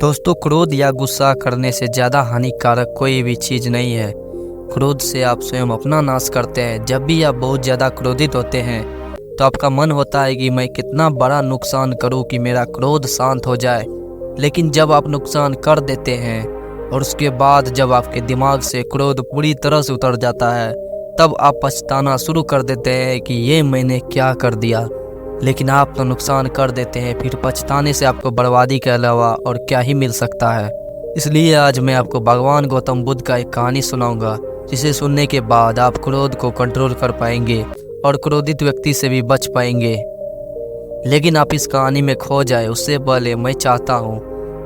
दोस्तों, क्रोध या गुस्सा करने से ज़्यादा हानिकारक कोई भी चीज़ नहीं है। क्रोध से आप स्वयं अपना नाश करते हैं। जब भी आप बहुत ज़्यादा क्रोधित होते हैं तो आपका मन होता है कि मैं कितना बड़ा नुकसान करूं कि मेरा क्रोध शांत हो जाए। लेकिन जब आप नुकसान कर देते हैं और उसके बाद जब आपके दिमाग से क्रोध पूरी तरह से उतर जाता है, तब आप पछताना शुरू कर देते हैं कि ये मैंने क्या कर दिया। लेकिन आप तो नुकसान कर देते हैं, फिर पछताने से आपको बर्बादी के अलावा और क्या ही मिल सकता है। इसलिए आज मैं आपको भगवान गौतम बुद्ध का एक कहानी सुनाऊंगा, जिसे सुनने के बाद आप क्रोध को कंट्रोल कर पाएंगे और क्रोधित व्यक्ति से भी बच पाएंगे। लेकिन आप इस कहानी में खो जाए उससे पहले मैं चाहता हूँ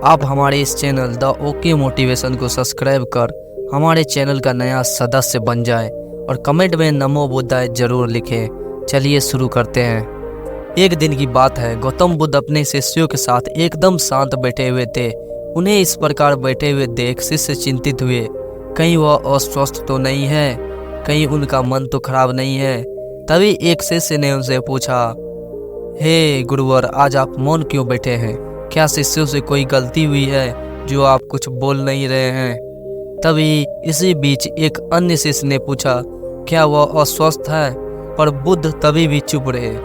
आप हमारे इस चैनल द ओके मोटिवेशन को सब्सक्राइब कर हमारे चैनल का नया सदस्य बन जाए और कमेंट में नमो बुद्धाय जरूर लिखें। चलिए शुरू करते हैं। एक दिन की बात है, गौतम बुद्ध अपने शिष्यों के साथ एकदम शांत बैठे हुए थे। उन्हें इस प्रकार बैठे हुए देख शिष्य चिंतित हुए, कहीं वह अस्वस्थ तो नहीं है, कहीं उनका मन तो खराब नहीं है। तभी एक शिष्य ने उनसे पूछा, हे गुरुवर, आज आप मौन क्यों बैठे हैं? क्या शिष्यों से कोई गलती हुई है जो आप कुछ बोल नहीं रहे हैं? तभी इसी बीच एक अन्य शिष्य ने पूछा, क्या वह अस्वस्थ है? पर बुद्ध तभी भी चुप रहे।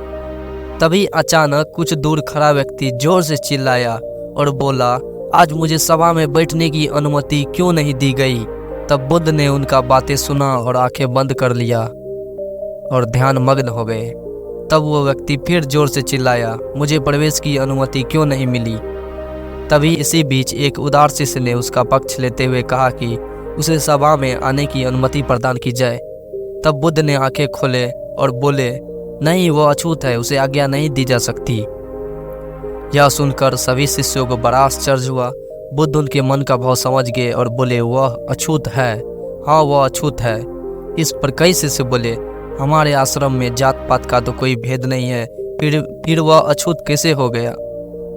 तभी अचानक कुछ दूर खड़ा व्यक्ति जोर से चिल्लाया और बोला, आज मुझे सभा में बैठने की अनुमति क्यों नहीं दी गई? तब बुद्ध ने उनका बातें सुना और आंखें बंद कर लिया और ध्यान मग्न हो गए। तब वो व्यक्ति फिर जोर से चिल्लाया, मुझे प्रवेश की अनुमति क्यों नहीं मिली? तभी इसी बीच एक उदार शिष्य ने उसका पक्ष लेते हुए कहा कि उसे सभा में आने की अनुमति प्रदान की जाए। तब बुद्ध ने आंखें खोले और बोले, नहीं, वो अछूत है, उसे आज्ञा नहीं दी जा सकती। यह सुनकर सभी शिष्यों को बड़ा आश्चर्य हुआ। बुद्ध उनके मन का भाव समझ गए और बोले, वह अछूत है। हाँ, वह अछूत है। इस पर कई शिष्य बोले, हमारे आश्रम में जात पात का तो कोई भेद नहीं है, फिर वह अछूत कैसे हो गया?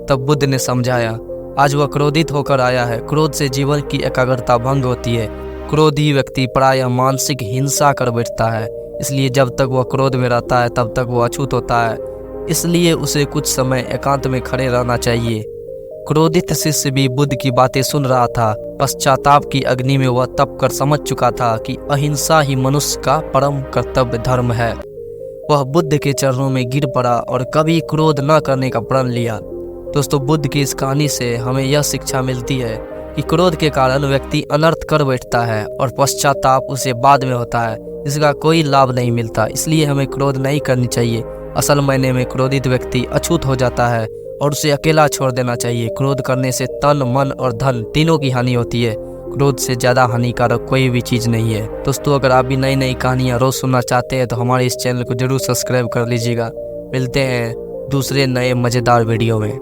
तब बुद्ध ने समझाया, आज वह क्रोधित होकर आया है। क्रोध से जीवन की एकाग्रता भंग होती है। क्रोधी व्यक्ति प्रायः मानसिक हिंसा कर बैठता है, इसलिए जब तक वह क्रोध में रहता है तब तक वह अछूत होता है। इसलिए उसे कुछ समय एकांत में खड़े रहना चाहिए। क्रोधित शिष्य भी बुद्ध की बातें सुन रहा था। पश्चाताप की अग्नि में वह तप कर समझ चुका था कि अहिंसा ही मनुष्य का परम कर्तव्य धर्म है। वह बुद्ध के चरणों में गिर पड़ा और कभी क्रोध न करने का प्रण लिया। दोस्तों, बुद्ध की इस कहानी से हमें यह शिक्षा मिलती है कि क्रोध के कारण व्यक्ति अनर्थ कर बैठता है और पश्चाताप उसे बाद में होता है, इसका कोई लाभ नहीं मिलता। इसलिए हमें क्रोध नहीं करनी चाहिए। असल मायने में क्रोधित व्यक्ति अछूत हो जाता है और उसे अकेला छोड़ देना चाहिए। क्रोध करने से तन, मन और धन तीनों की हानि होती है। क्रोध से ज़्यादा हानिकारक कोई भी चीज़ नहीं है। दोस्तों, अगर आप भी नई नई कहानियाँ रोज़ सुनना चाहते हैं तो हमारे इस चैनल को जरूर सब्सक्राइब कर लीजिएगा। मिलते हैं दूसरे नए मज़ेदार वीडियो में।